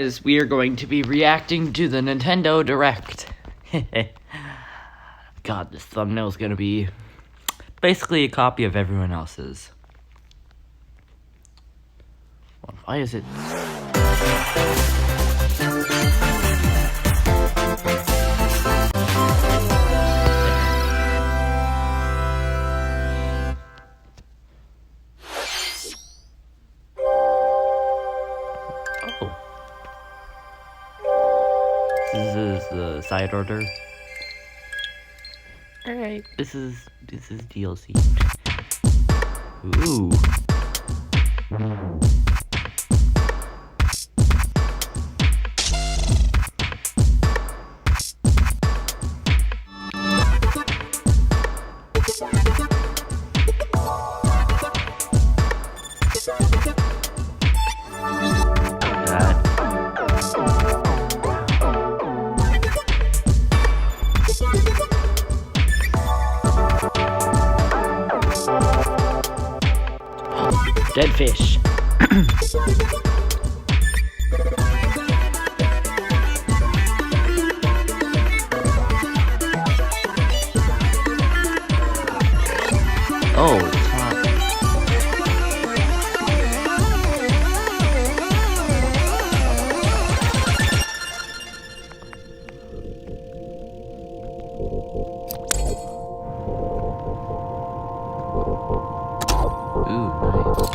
Is we are going to be reacting to the Nintendo Direct. God, this thumbnail is going to be basically a copy of everyone else's. Why is it? Oh. This is the side order. Alright, this is DLC. Ooh. Dead fish. Oh, it's hot. Ooh, nice.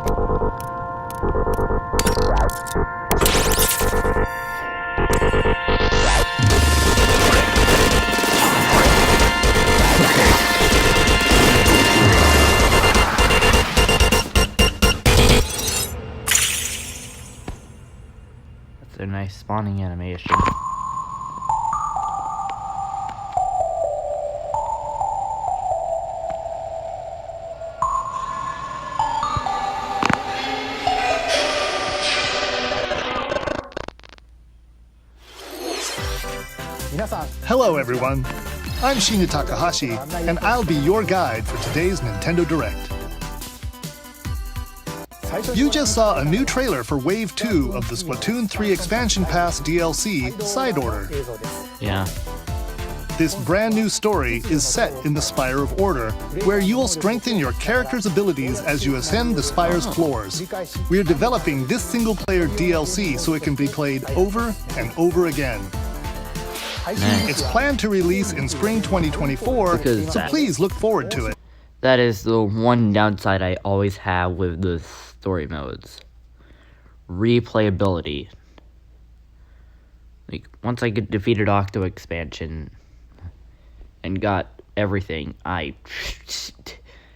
That's a nice spawning animation. Hello everyone, I'm Shinya Takahashi, and I'll be your guide for today's Nintendo Direct. You just saw a new trailer for Wave 2 of the Splatoon 3 Expansion Pass DLC, Side Order. Yeah. This brand new story is set in the Spire of Order, where you'll strengthen your character's abilities as you ascend the Spire's floors. We're developing this single-player DLC so it can be played over and over again. Nice. It's planned to release in spring 2024, so please look forward to it. That is the one downside I always have with the story modes. Replayability. Like, once I defeated Octo Expansion and got everything, I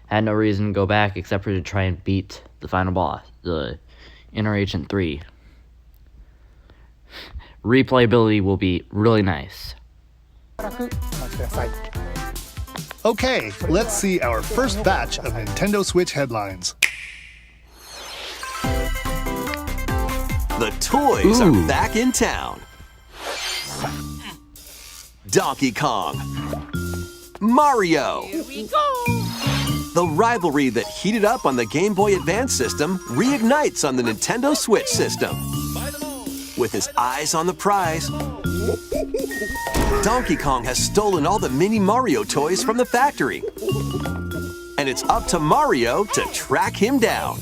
had no reason to go back except for to try and beat the final boss, the Inner Agent 3. Replayability will be really nice. Okay, let's see our first batch of Nintendo Switch headlines. The toys are back in town. Donkey Kong. Mario. Here we go. The rivalry that heated up on the Game Boy Advance system reignites on the Nintendo Switch system. With his eyes on the prize, Donkey Kong has stolen all the mini Mario toys from the factory. And it's up to Mario to track him down.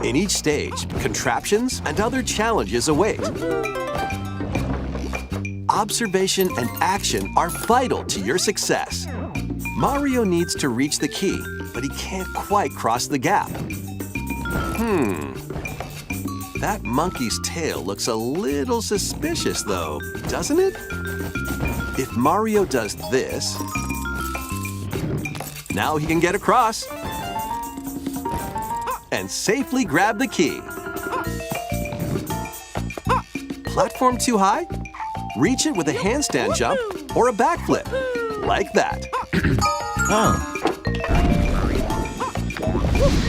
In each stage, contraptions and other challenges await. Observation and action are vital to your success. Mario needs to reach the key, but he can't quite cross the gap. That monkey's tail looks a little suspicious, though, doesn't it? If Mario does this, now he can get across and safely grab the key. Platform too high? Reach it with a handstand jump or a backflip, like that. Oh.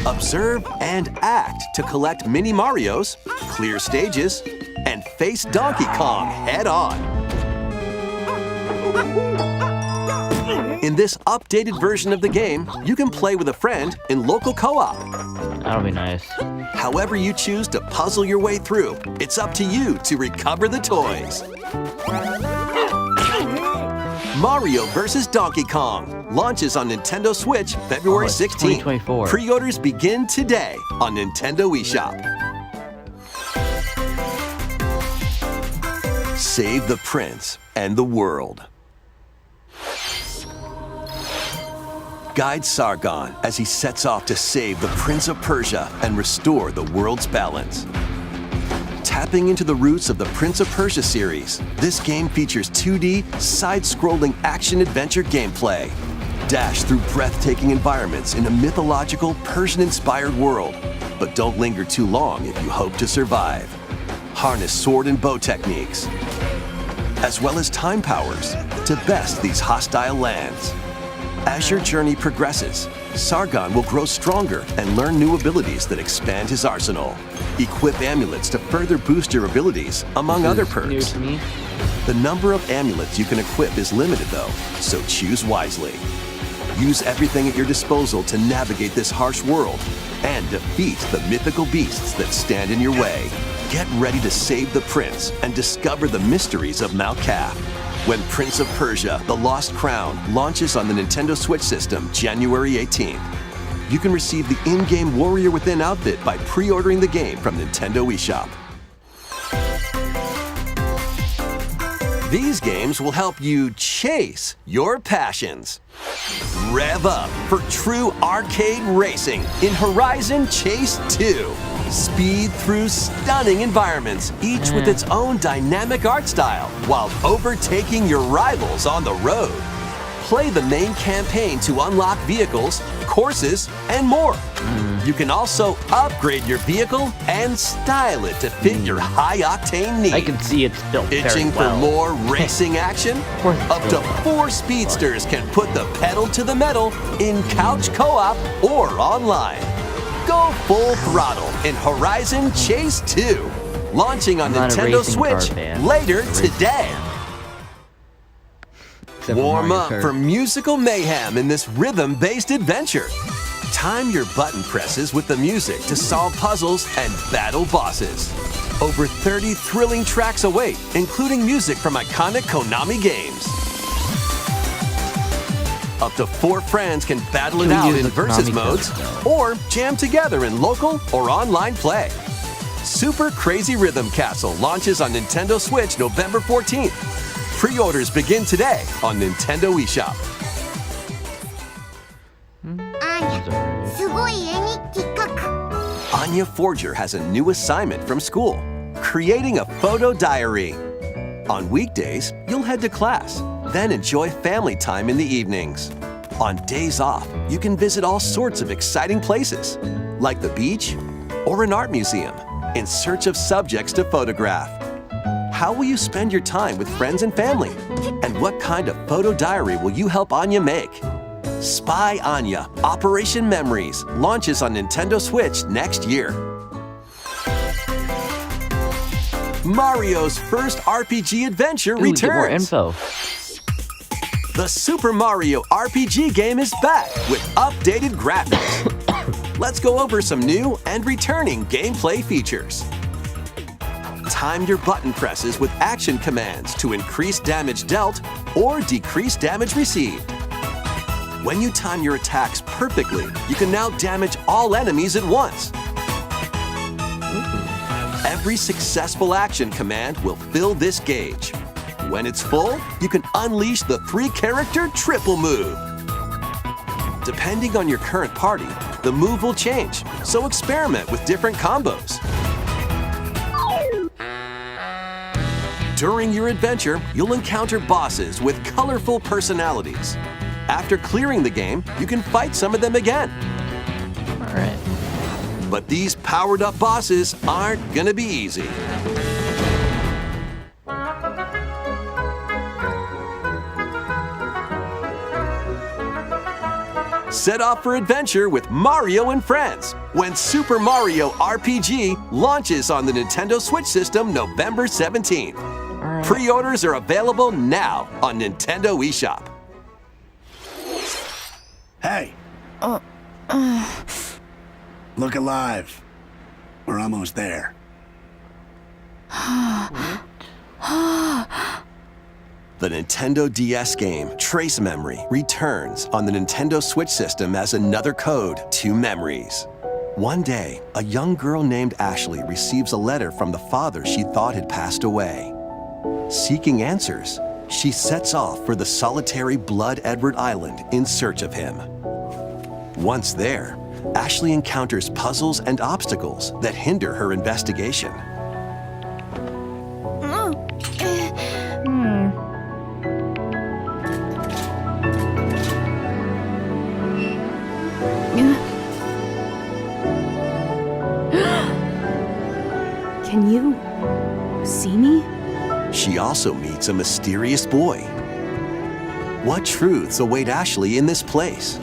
Observe and act to collect mini Marios, clear stages, and face Donkey Kong head on. In this updated version of the game, you can play with a friend in local co-op. That'll be nice. However you choose to puzzle your way through, it's up to you to recover the toys. Mario vs. Donkey Kong launches on Nintendo Switch February 16th. 2024. Pre-orders begin today on Nintendo eShop. Save the prince and the world. Guide Sargon as he sets off to save the Prince of Persia and restore the world's balance. Tapping into the roots of the Prince of Persia series, this game features 2D, side-scrolling action-adventure gameplay. Dash through breathtaking environments in a mythological, Persian-inspired world. But don't linger too long if you hope to survive. Harness sword and bow techniques, as well as time powers, to best these hostile lands. As your journey progresses, Sargon will grow stronger and learn new abilities that expand his arsenal. Equip amulets to further boost your abilities, among other New perks. to me. The number of amulets you can equip is limited though, so choose wisely. Use everything at your disposal to navigate this harsh world and defeat the mythical beasts that stand in your way. Get ready to save the prince and discover the mysteries of Mount Kaf. When Prince of Persia: The Lost Crown launches on the Nintendo Switch system January 18th. You can receive the in-game Warrior Within outfit by pre-ordering the game from Nintendo eShop. These games will help you chase your passions. Rev up for true arcade racing in Horizon Chase 2. Speed through stunning environments, each with its own dynamic art style, while overtaking your rivals on the road. Play the main campaign to unlock vehicles, courses, and more. You can also upgrade your vehicle and style it to fit your high-octane needs. I can see it's built Itching very well. for more racing action? course it's Up to built well. 4 speedsters can put the pedal to the metal in couch co-op or online. Go full throttle in Horizon Chase 2, launching on I'm not a Nintendo racing car Switch fan. later I'm a racing today. Except for Warm Mario up Kart. for musical mayhem in this rhythm-based adventure. Time your button presses with the music to solve puzzles and battle bosses. Over 30 thrilling tracks await, including music from iconic Konami games. Up to 4 friends can battle it Can we out use in the versus Konami modes code? or jam together in local or online play. Super Crazy Rhythm Castle launches on Nintendo Switch November 14th. Pre-orders begin today on Nintendo eShop. アーニャすごい絵日記書く Anya Forger has a new assignment from school, creating a photo diary. On weekdays, you'll head to class, then enjoy family time in the evenings. On days off, you can visit all sorts of exciting places, like the beach or an art museum, in search of subjects to photograph. How will you spend your time with friends and family? And what kind of photo diary will you help Anya make? Spy Anya: Operation Memories launches on Nintendo Switch next year. Mario's first RPG adventure Ooh, we get more returns. info. The Super Mario RPG game is back with updated graphics. Let's go over some new and returning gameplay features. Time your button presses with action commands to increase damage dealt or decrease damage received. When you time your attacks perfectly, you can now damage all enemies at once. Every successful action command will fill this gauge. When it's full, you can unleash the 3-character triple move. Depending on your current party, the move will change, so experiment with different combos. During your adventure, you'll encounter bosses with colorful personalities. After clearing the game, you can fight some of them again. All right. But these powered-up bosses aren't gonna be easy. Set off for adventure with Mario and Friends when Super Mario RPG launches on the Nintendo Switch system November 17th. right. Pre-orders are available now on Nintendo eShop. Hey, Look alive. We're almost there. The Nintendo DS game, Trace Memory, returns on the Nintendo Switch system as another code to memories. One day, a young girl named Ashley receives a letter from the father she thought had passed away. Seeking answers, she sets off for the solitary Blood Edward Island in search of him. Once there, Ashley encounters puzzles and obstacles that hinder her investigation. Can you see me? She also meets a mysterious boy. What truths await Ashley in this place?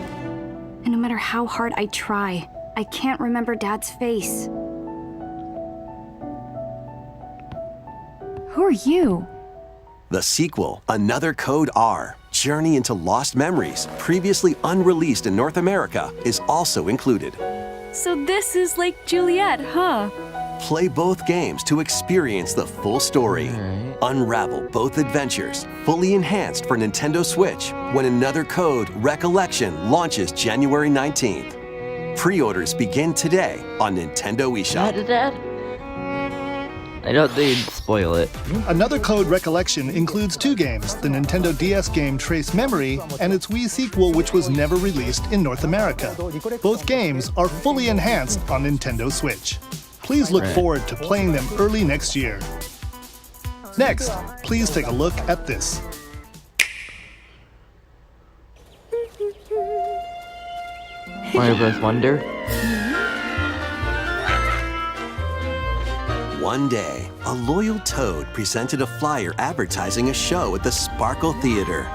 And no matter how hard I try, I can't remember Dad's face. Who are you? The sequel, Another Code R, Journey into Lost Memories, previously unreleased in North America, is also included. So this is like Juliet, huh? Play both games to experience the full story. Unravel both adventures, fully enhanced for Nintendo Switch, when Another Code Recollection launches January 19th. Pre-orders begin today on Nintendo eShop. Dad? I don't think you'd spoil it. Another Code Recollection includes two games, the Nintendo DS game Trace Memory and its Wii sequel which was never released in North America. Both games are fully enhanced on Nintendo Switch. Please look forward to playing them early next year. Next, please take a look at this. Mario Bros. Wonder? One day, a loyal Toad presented a flyer advertising a show at the Sparkle Theater.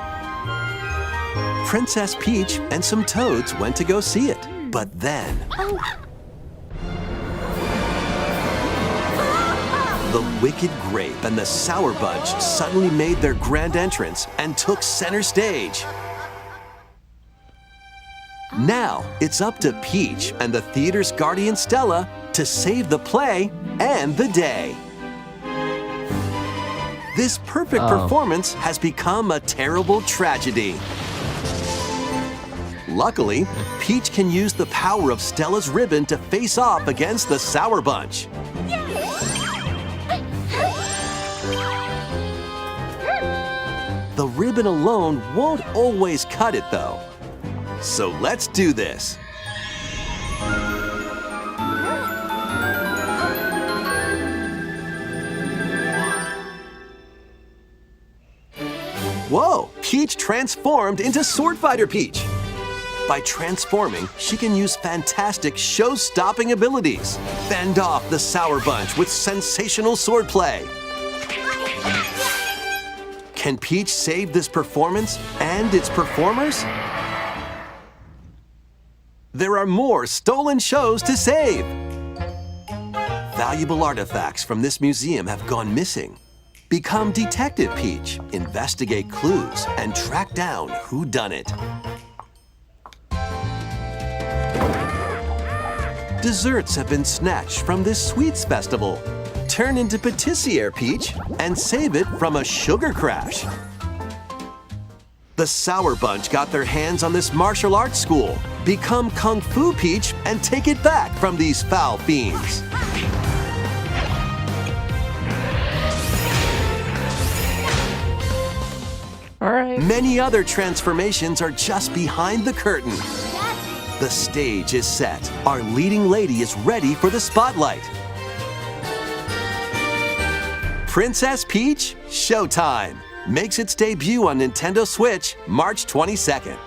Princess Peach and some Toads went to go see it, but then... The Wicked Grape and the Sour Bunch suddenly made their grand entrance and took center stage. Now, it's up to Peach and the theater's guardian Stella to save the play and the day. This perfect performance has become a terrible tragedy. Luckily, Peach can use the power of Stella's ribbon to face off against the Sour Bunch. The ribbon alone won't always cut it, though. So let's do this. Whoa! Peach transformed into Sword Fighter Peach. By transforming, she can use fantastic show-stopping abilities. Fend off the Sour Bunch with sensational swordplay. Can Peach save this performance and its performers? There are more stolen shows to save. Valuable artifacts from this museum have gone missing. Become Detective Peach, investigate clues, and track down who done it. Desserts have been snatched from this sweets festival. Turn into Patissiere Peach and save it from a sugar crash. The Sour Bunch got their hands on this martial arts school. Become Kung Fu Peach and take it back from these foul fiends. All right. Many other transformations are just behind the curtain. The stage is set. Our leading lady is ready for the spotlight. Princess Peach Showtime makes its debut on Nintendo Switch March 22nd.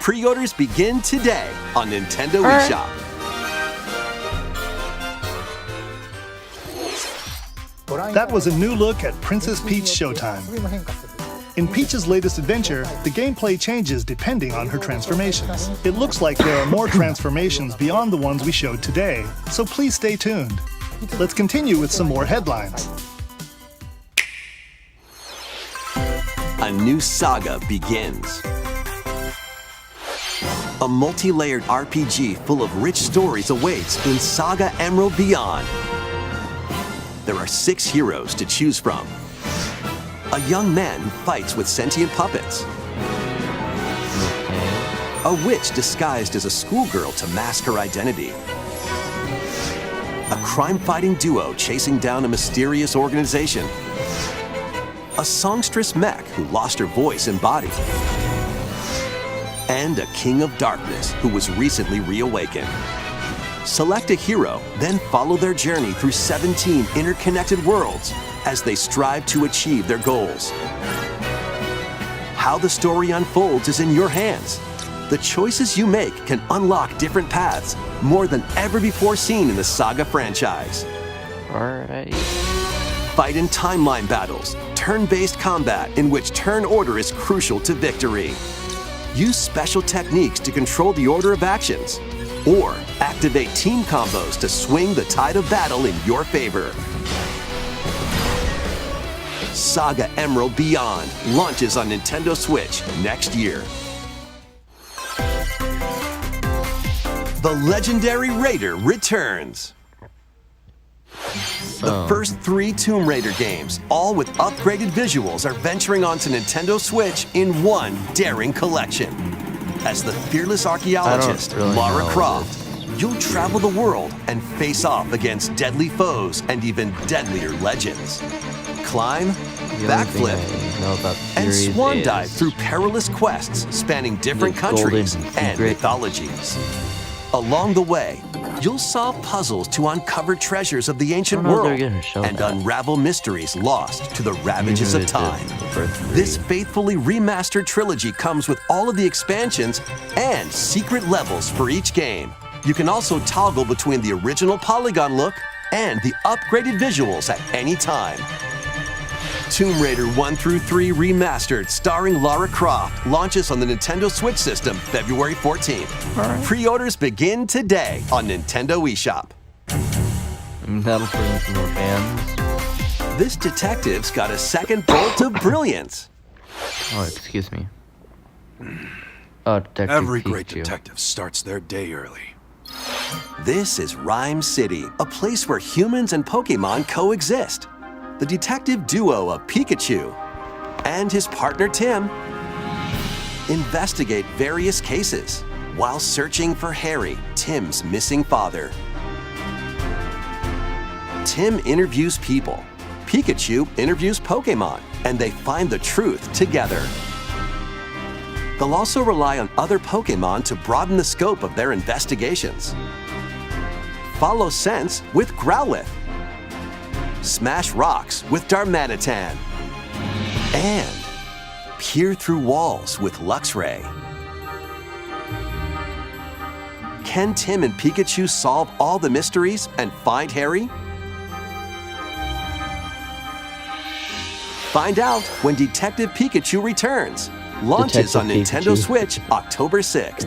Pre-orders begin today on Nintendo eShop. That was a new look at Princess Peach Showtime. In Peach's latest adventure, the gameplay changes depending on her transformations. It looks like there are more transformations beyond the ones we showed today, so please stay tuned. Let's continue with some more headlines. A new saga begins. A multi-layered RPG full of rich stories awaits in Saga Emerald Beyond. There are 6 heroes to choose from. A young man who fights with sentient puppets. A witch disguised as a schoolgirl to mask her identity. A crime-fighting duo chasing down a mysterious organization. A songstress mech who lost her voice and body. And a king of darkness who was recently reawakened. Select a hero, then follow their journey through 17 interconnected worlds as they strive to achieve their goals. How the story unfolds is in your hands. The choices you make can unlock different paths, more than ever before seen in the Saga franchise. Alright. Fight in timeline battles, turn-based combat in which turn order is crucial to victory. Use special techniques to control the order of actions, or activate team combos to swing the tide of battle in your favor. Saga Emerald Beyond launches on Nintendo Switch next year. The legendary Raider returns. The first 3 Tomb Raider games, all with upgraded visuals, are venturing onto Nintendo Switch in one daring collection. As the fearless archaeologist, really Lara know Croft, you'll travel the world and face off against deadly foes and even deadlier legends. Climb, backflip, and swan dive through perilous quests spanning different countries and mythologies. Along the way, you'll solve puzzles to uncover treasures of the ancient world and unravel mysteries lost to the ravages of time. This faithfully remastered trilogy comes with all of the expansions and secret levels for each game. You can also toggle between the original polygon look and the upgraded visuals at any time. Tomb Raider 1 through 3 Remastered, starring Lara Croft, launches on the Nintendo Switch system February 14th. Right. Pre-orders begin today on Nintendo eShop. That'll bring some more fans. This detective's got a second bolt of brilliance. Oh, excuse me. Oh, Detective Every great Pikachu. detective starts their day early. This is Rhyme City, a place where humans and Pokemon coexist. The detective duo of Pikachu and his partner Tim investigate various cases while searching for Harry, Tim's missing father. Tim interviews people, Pikachu interviews Pokemon, and they find the truth together. They'll also rely on other Pokemon to broaden the scope of their investigations. Follow Sense with Growlithe. Smash rocks with Darmanitan. And peer through walls with Luxray. Can Tim and Pikachu solve all the mysteries and find Harry? Find out when Detective Pikachu returns. Launches on Nintendo Switch October 6th.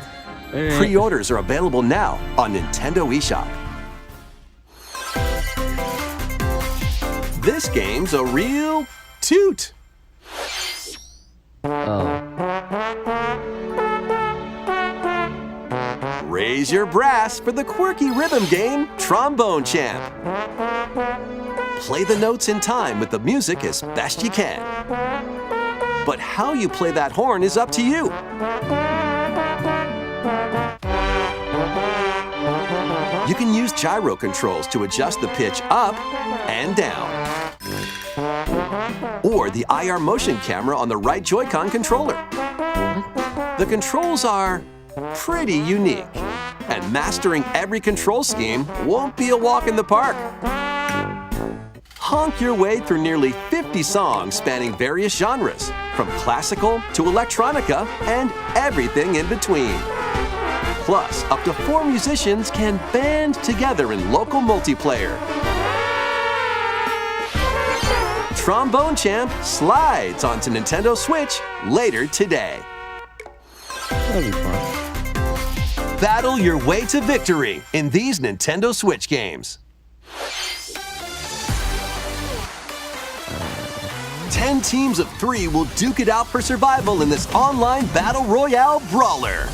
Pre-orders are available now on Nintendo eShop. This game's a real toot. Raise your brass for the quirky rhythm game, Trombone Champ. Play the notes in time with the music as best you can. But how you play that horn is up to you. You can use gyro controls to adjust the pitch up and down. Or the IR motion camera on the right Joy-Con controller. The controls are pretty unique, and mastering every control scheme won't be a walk in the park. Honk your way through nearly 50 songs spanning various genres, from classical to electronica and everything in between. Plus, up to 4 musicians can band together in local multiplayer. Trombone Champ slides onto Nintendo Switch later today. That'll be fun. Battle your way to victory in these Nintendo Switch games. 10 teams of 3 will duke it out for survival in this online battle royale brawler.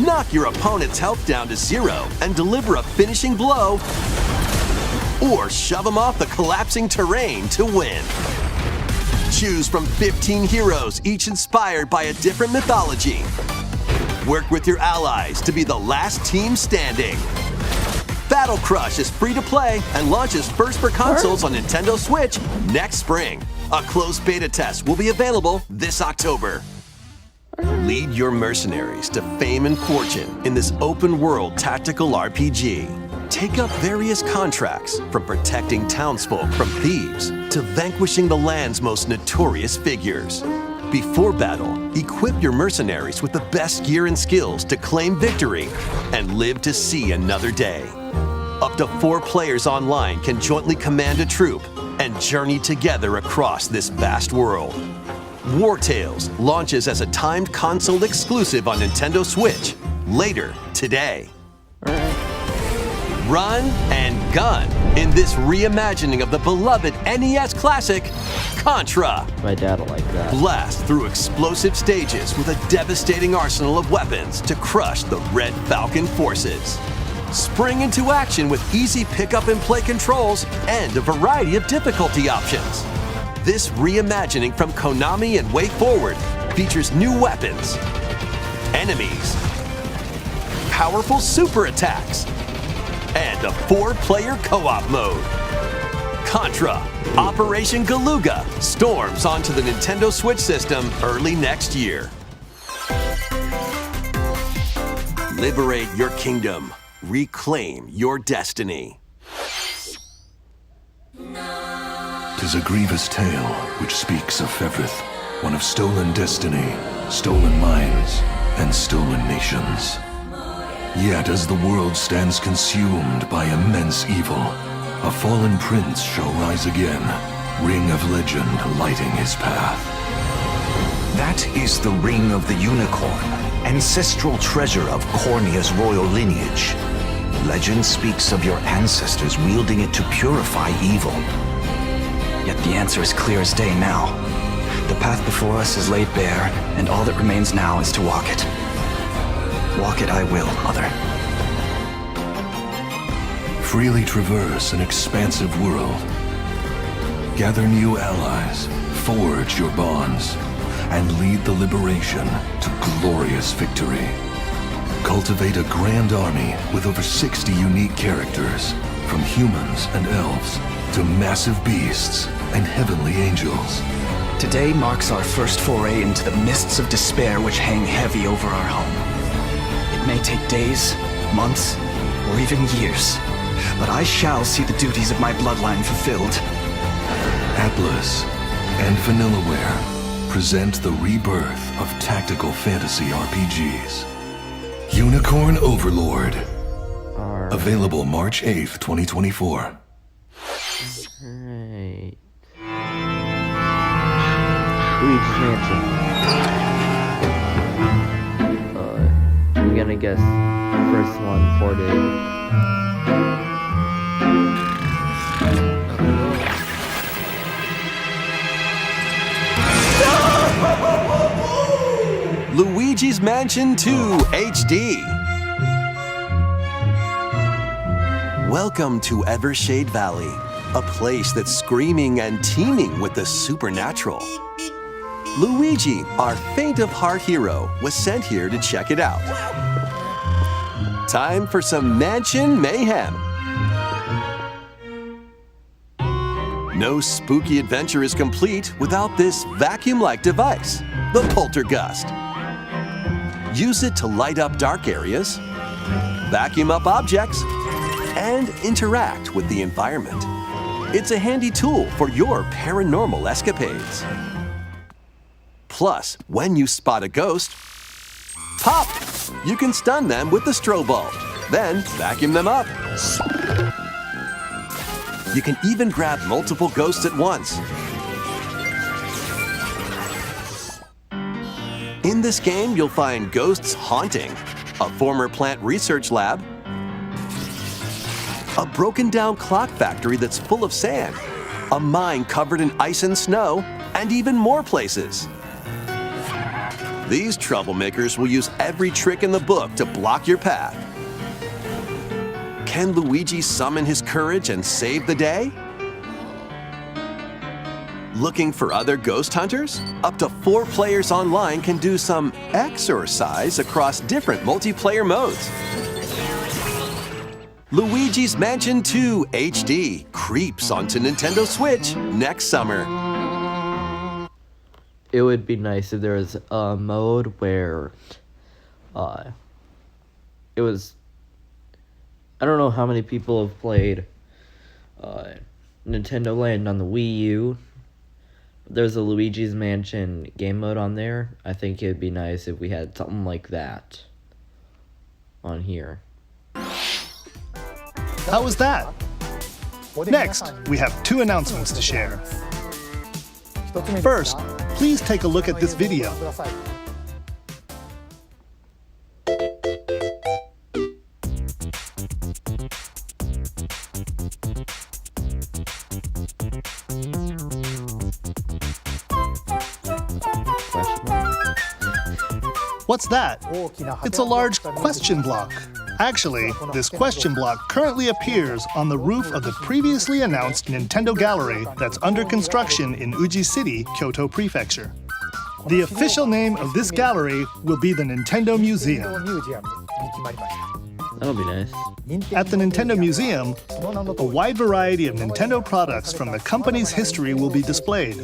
knock your opponent's health down to 0 and deliver a finishing blow, or shove them off the collapsing terrain to win. Choose from 15 heroes, each inspired by a different mythology. Work with your allies to be the last team standing. Battle Crush is free to play and launches first for consoles on Nintendo Switch next spring. A closed beta test will be available this October. Lead your mercenaries to fame and fortune in this open-world tactical RPG. Take up various contracts, from protecting townsfolk from thieves to vanquishing the land's most notorious figures. Before battle, equip your mercenaries with the best gear and skills to claim victory and live to see another day. Up to 4 players online can jointly command a troop and journey together across this vast world. War Tales launches as a timed console exclusive on Nintendo Switch later today. Run and gun in this reimagining of the beloved NES classic, Contra. My dad will like that. Blast through explosive stages with a devastating arsenal of weapons to crush the Red Falcon forces. Spring into action with easy pick-up and play controls and a variety of difficulty options. This reimagining from Konami and WayForward features new weapons, enemies, powerful super attacks, and a 4-player co-op mode. Contra, Operation Galuga storms onto the Nintendo Switch system early next year. Liberate your kingdom. Reclaim your destiny. 'Tis a grievous tale which speaks of Fevrith, one of stolen destiny, stolen minds, and stolen nations. Yet as the world stands consumed by immense evil, a fallen prince shall rise again, ring of legend lighting his path. That is the Ring of the Unicorn, ancestral treasure of Cornia's royal lineage. Legend speaks of your ancestors wielding it to purify evil. Yet the answer is clear as day now. The path before us is laid bare, and all that remains now is to walk it. Walk it I will, Mother. Freely traverse an expansive world. Gather new allies, forge your bonds, and lead the liberation to glorious victory. Cultivate a grand army with over 60 unique characters, from humans and elves to massive beasts and heavenly angels. Today marks our first foray into the mists of despair which hang heavy over our home. It may take days, months, or even years, but I shall see the duties of my bloodline fulfilled. Atlus and Vanillaware present the rebirth of tactical fantasy RPGs. Unicorn Overlord. Available March 8th, 2024. Alright. Luigi's Mansion. I'm gonna guess first one ported. Luigi's Mansion 2 HD. Welcome to Evershade Valley, a place that's screaming and teeming with the supernatural. Luigi, our faint-of-heart hero, was sent here to check it out. Time for some mansion mayhem. No spooky adventure is complete without this vacuum-like device, the Poltergust. Use it to light up dark areas, vacuum up objects, and interact with the environment. It's a handy tool for your paranormal escapades. Plus, when you spot a ghost, pop! You can stun them with the strobe bulb, then vacuum them up. You can even grab multiple ghosts at once. In this game, you'll find ghosts haunting, a former plant research lab, a broken down clock factory that's full of sand, a mine covered in ice and snow, and even more places. These troublemakers will use every trick in the book to block your path. Can Luigi summon his courage and save the day? Looking for other ghost hunters? Up to 4 players online can do some exercise across different multiplayer modes. Luigi's Mansion 2 HD creeps onto Nintendo Switch next summer. It would be nice if there was a mode where it was, I don't know how many people have played Nintendo Land on the Wii U. There's a Luigi's Mansion game mode on there. I think it'd be nice if we had something like that on here. How was that? Next, we have 2 announcements to share. First, please take a look at this video. What's that? It's a large question block. Actually, this question block currently appears on the roof of the previously announced Nintendo Gallery that's under construction in Uji City, Kyoto Prefecture. The official name of this gallery will be the Nintendo Museum. That'll be nice. At the Nintendo Museum, a wide variety of Nintendo products from the company's history will be displayed.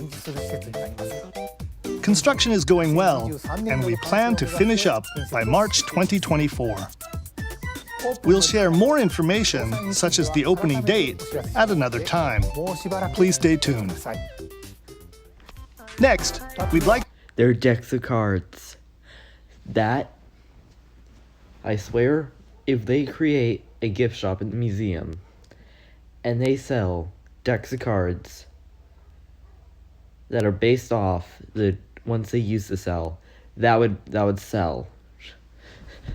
Construction is going well, and we plan to finish up by March 2024. We'll share more information, such as the opening date, at another time. Please stay tuned. Next, we'd like... Their decks of cards. That, I swear, if they create a gift shop in the museum, and they sell decks of cards that are based off the ones they used to sell, that would sell.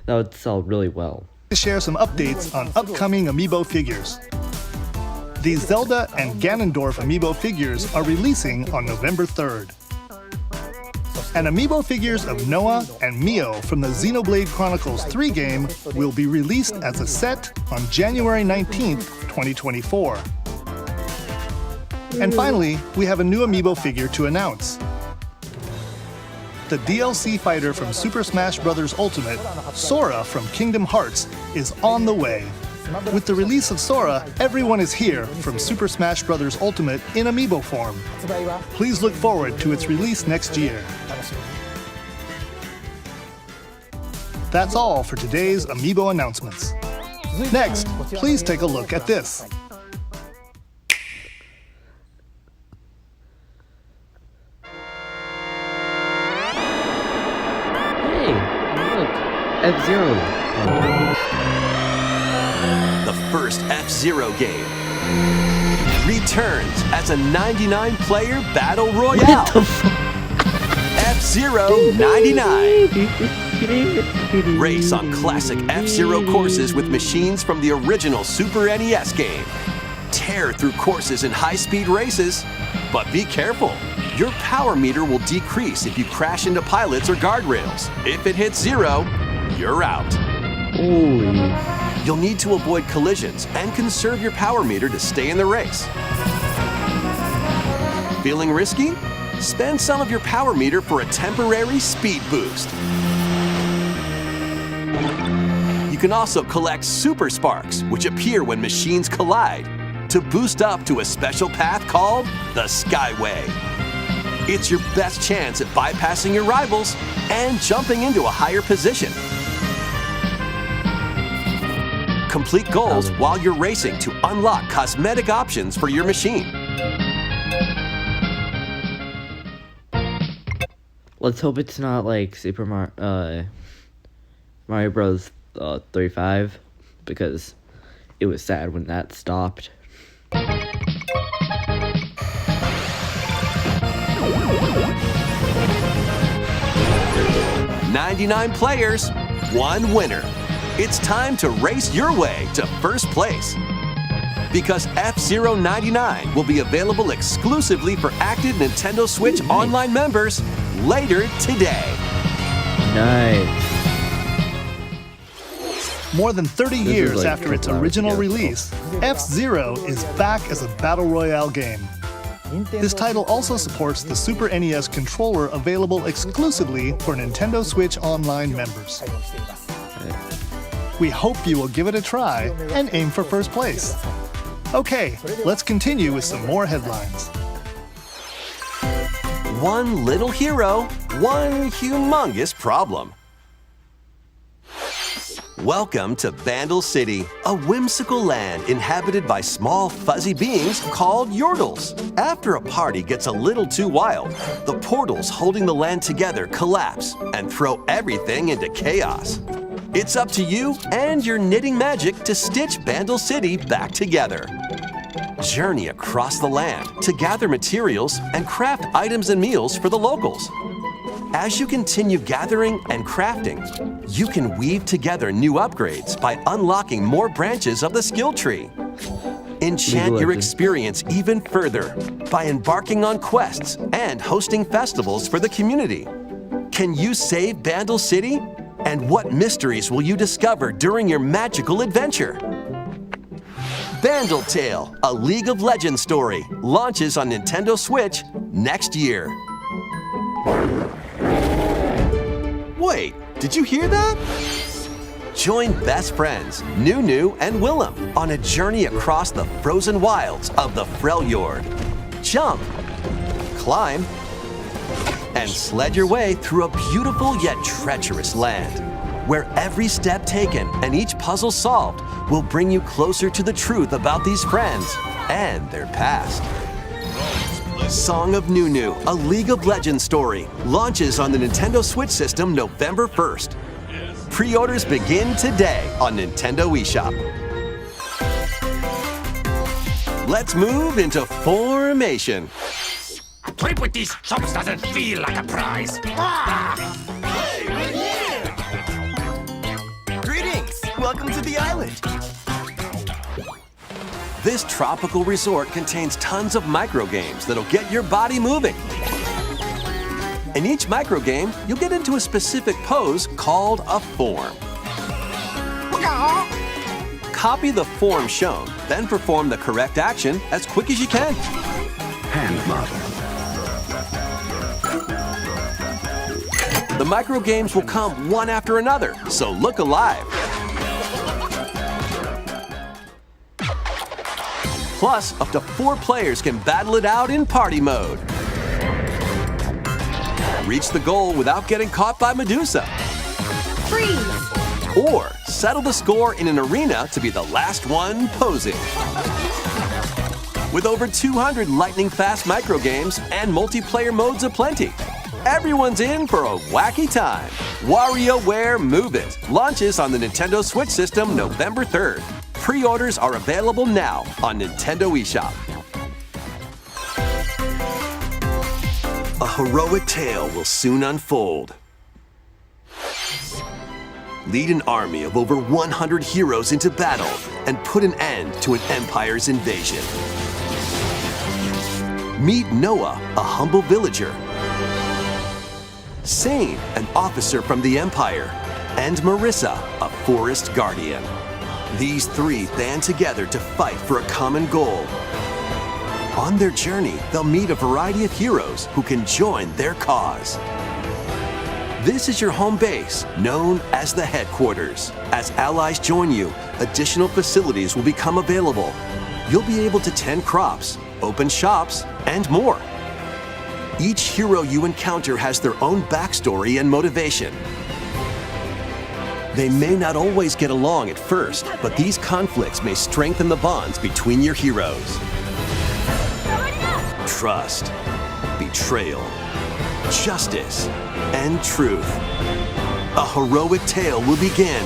That would sell really well. To share some updates on upcoming Amiibo figures. These Zelda and Ganondorf Amiibo figures are releasing on November 3rd. And Amiibo figures of Noah and Mio from the Xenoblade Chronicles 3 game will be released as a set on January 19th, 2024. And finally, we have a new Amiibo figure to announce. The DLC fighter from Super Smash Bros. Ultimate, Sora from Kingdom Hearts, is on the way. With the release of Sora, everyone is here from Super Smash Bros. Ultimate in Amiibo form. Please look forward to its release next year. That's all for today's Amiibo announcements. Next, please take a look at this. F-Zero. The first F-Zero game returns as a 99-player battle royale. What the fuck? F-Zero 99. Race on classic F-Zero courses with machines from the original Super NES game. Tear through courses in high-speed races, but be careful. Your power meter will decrease if you crash into pilots or guardrails. If it hits 0, you're out. Holy. You'll need to avoid collisions and conserve your power meter to stay in the race. Feeling risky? Spend some of your power meter for a temporary speed boost. You can also collect Super Sparks, which appear when machines collide, to boost up to a special path called the Skyway. It's your best chance at bypassing your rivals and jumping into a higher position. Complete goals while you're racing to unlock cosmetic options for your machine. Let's hope it's not like Super Mario Bros. 35, because it was sad when that stopped. 99 players, 1 winner. It's time to race your way to first place. Because F-Zero 99 will be available exclusively for active Nintendo Switch Online members later today. Nice. More than 30 is years like after its 12 hours original ago. release, F-Zero is back as a battle royale game. This title also supports the Super NES controller available exclusively for Nintendo Switch Online members. We hope you will give it a try and aim for first place. Okay, let's continue with some more headlines. One little hero, one humongous problem. Welcome to Bandle City, a whimsical land inhabited by small fuzzy beings called Yordles. After a party gets a little too wild, the portals holding the land together collapse and throw everything into chaos. It's up to you and your knitting magic to stitch Bandle City back together. Journey across the land to gather materials and craft items and meals for the locals. As you continue gathering and crafting, you can weave together new upgrades by unlocking more branches of the skill tree. Enchant your experience even further by embarking on quests and hosting festivals for the community. Can you save Bandle City? And what mysteries will you discover during your magical adventure? Bandle Tale, a League of Legends story, launches on Nintendo Switch next year. Wait, did you hear that? Join best friends Nunu and Willem on a journey across the frozen wilds of the Freljord. Jump, climb, and sled your way through a beautiful yet treacherous land, where every step taken and each puzzle solved will bring you closer to the truth about these friends and their past. Song of Nunu, a League of Legends story, launches on the Nintendo Switch system November 1st. Pre-orders begin today on Nintendo eShop. Let's move into Formation. A trip with these chumps doesn't feel like a prize. Greetings! Welcome to the island. This tropical resort contains tons of microgames that'll get your body moving. In each microgame, you'll get into a specific pose called a form. Copy the form shown, then perform the correct action as quick as you can. Hand model. The microgames will come one after another, so look alive. Plus, up to 4 players can battle it out in party mode. Reach the goal without getting caught by Medusa. Freeze! Or settle the score in an arena to be the last one posing. With over 200 lightning-fast microgames and multiplayer modes aplenty, everyone's in for a wacky time. WarioWare Move It launches on the Nintendo Switch system November 3rd. Pre-orders are available now on Nintendo eShop. A heroic tale will soon unfold. Lead an army of over 100 heroes into battle and put an end to an empire's invasion. Meet Noah, a humble villager, Sane, an officer from the Empire, and Marissa, a forest guardian. These 3 band together to fight for a common goal. On their journey, they'll meet a variety of heroes who can join their cause. This is your home base, known as the headquarters. As allies join you, additional facilities will become available. You'll be able to tend crops, open shops, and more. Each hero you encounter has their own backstory and motivation. They may not always get along at first, but these conflicts may strengthen the bonds between your heroes. Trust, betrayal, justice, and truth. A heroic tale will begin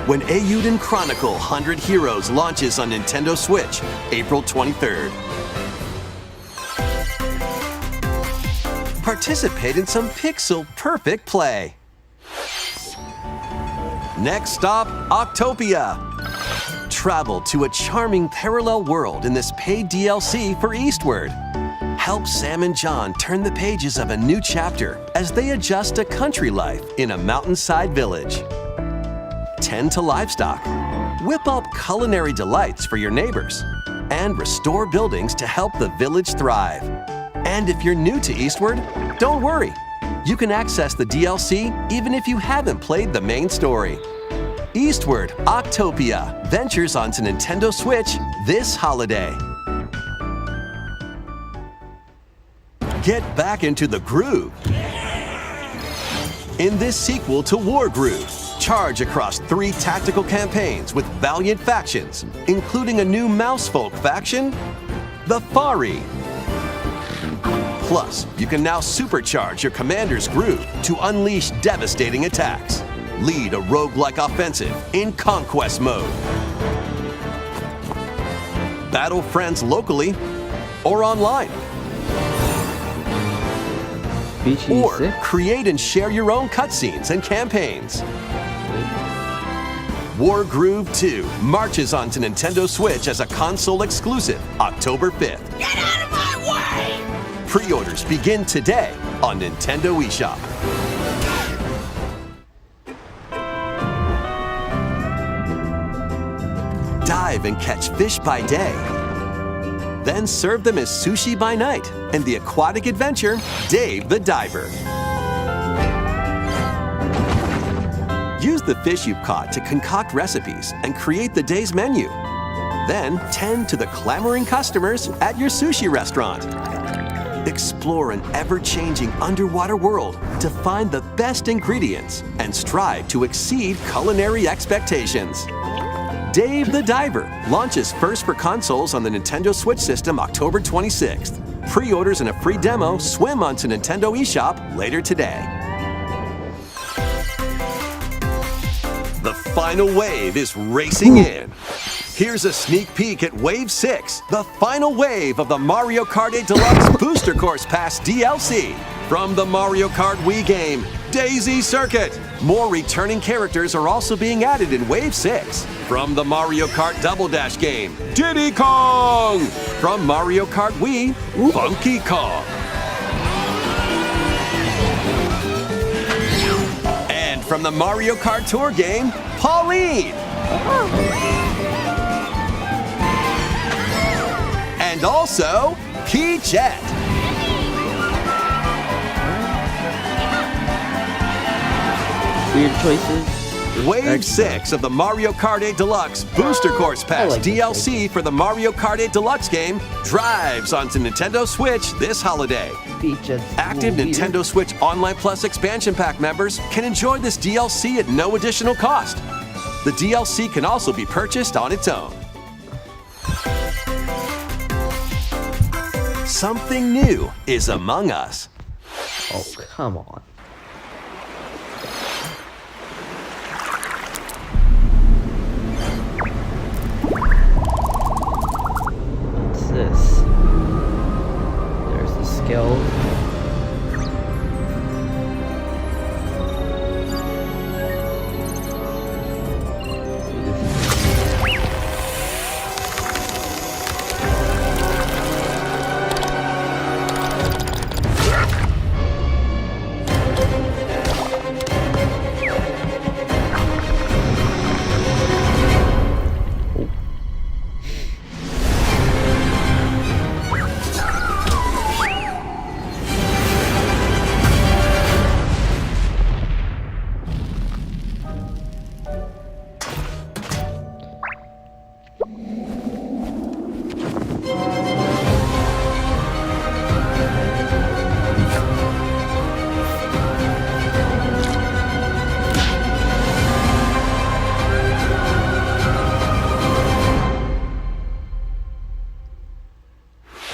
when Eiyuden Chronicle 100 Heroes launches on Nintendo Switch, April 23rd. Participate in some pixel-perfect play. Next stop, Octopia. Travel to a charming parallel world in this paid DLC for Eastward. Help Sam and John turn the pages of a new chapter as they adjust to country life in a mountainside village. Tend to livestock, whip up culinary delights for your neighbors, and restore buildings to help the village thrive. And if you're new to Eastward, don't worry. You can access the DLC even if you haven't played the main story. Eastward Octopia ventures onto Nintendo Switch this holiday. Get back into the groove. In this sequel to War Groove, charge across 3 tactical campaigns with valiant factions, including a new Mousefolk faction, the Fari. Plus, you can now supercharge your commander's groove to unleash devastating attacks. Lead a roguelike offensive in Conquest mode. Battle friends locally or online. Or create and share your own cutscenes and campaigns. War Groove 2 marches onto Nintendo Switch as a console exclusive October 5th. Get out of my way! Pre-orders begin today on Nintendo eShop. Dive and catch fish by day. Then serve them as sushi by night in the aquatic adventure, Dave the Diver. Use the fish you've caught to concoct recipes and create the day's menu. Then tend to the clamoring customers at your sushi restaurant. Explore an ever-changing underwater world to find the best ingredients and strive to exceed culinary expectations. Dave the Diver launches first for consoles on the Nintendo Switch system October 26th. Pre-orders and a free demo swim onto Nintendo eShop later today. The final wave is racing in. Here's a sneak peek at Wave 6, the final wave of the Mario Kart 8 Deluxe Booster Course Pass DLC. From the Mario Kart Wii game, Daisy Circuit. More returning characters are also being added in Wave 6. From the Mario Kart Double Dash game, Diddy Kong. From Mario Kart Wii, Funky Kong. And from the Mario Kart Tour game, Pauline. And also, Key Jet. Weird choices. Wave 6 of the Mario Kart 8 Deluxe Booster Course Pass DLC for the Mario Kart 8 Deluxe game drives onto Nintendo Switch this holiday. Active Nintendo Switch Online Plus expansion pack members can enjoy this DLC at no additional cost. The DLC can also be purchased on its own. Something new is among us. Oh, come on. What's this? There's the skill.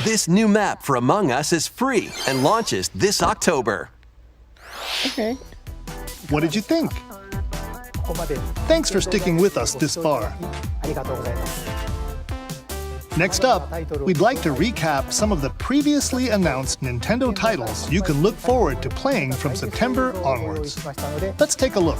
This new map for Among Us is free and launches this October. Okay. What did you think? Thanks for sticking with us this far. Next up, we'd like to recap some of the previously announced Nintendo titles you can look forward to playing from September onwards. Let's take a look.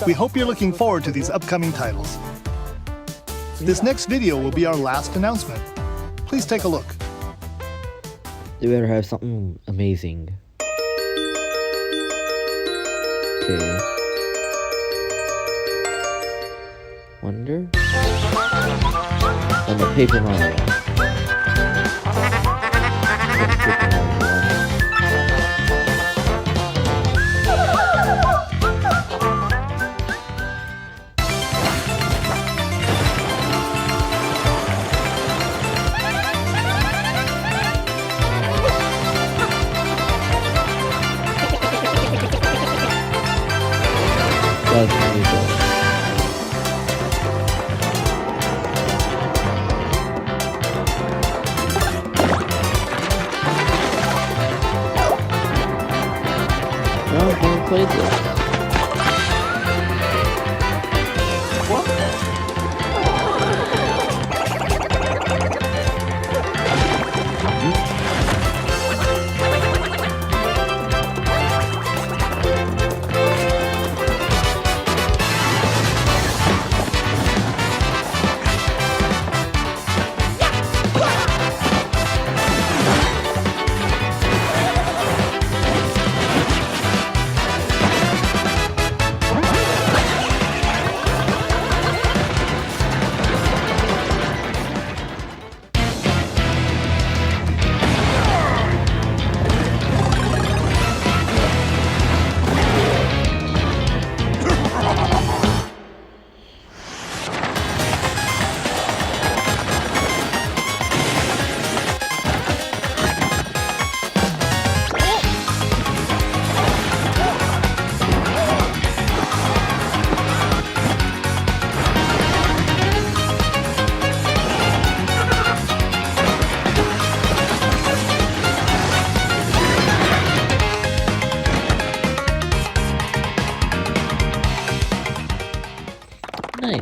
We hope you're looking forward to these upcoming titles. This next video will be our last announcement. Please take a look. They better have something amazing. Okay. Wonder? On the Paper Mario. Paper Mario 1. That's really cool. I've never played this. Nice.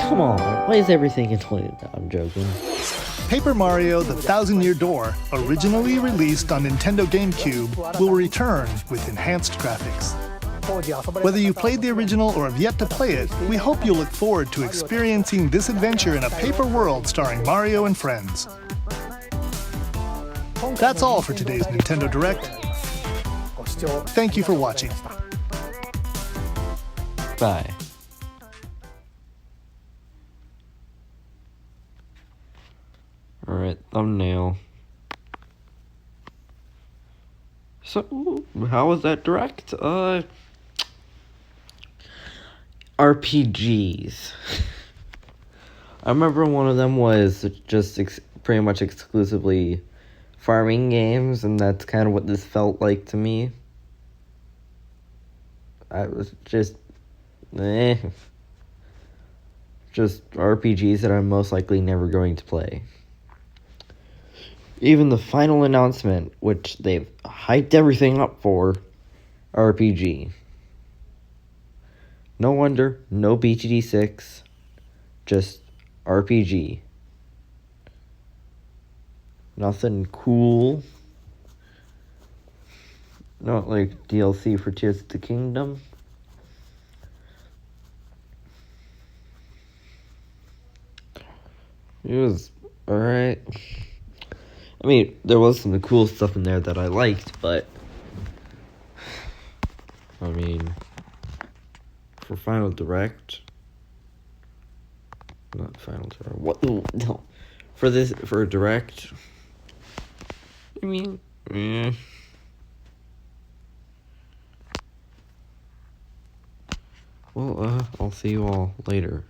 Come on, why is everything included? I'm joking. Paper Mario: The Thousand-Year Door, originally released on Nintendo GameCube, will return with enhanced graphics. Whether you played the original or have yet to play it, we hope you'll look forward to experiencing this adventure in a paper world starring Mario and friends. That's all for today's Nintendo Direct. Thank you for watching. Bye. Alright, thumbnail. So, how was that direct? RPGs. I remember one of them was just pretty much exclusively farming games, and that's kind of what this felt like to me. I was just RPGs that I'm most likely never going to play. Even the final announcement, which they've hyped everything up for, RPG. No wonder, no BTD6, just RPG. Nothing cool. Not like DLC for Tears of the Kingdom. It was alright. I mean, there was some cool stuff in there that I liked, but I mean, for Final Direct, not Final Direct, what? No, for Direct, I mean, well, I'll see you all later.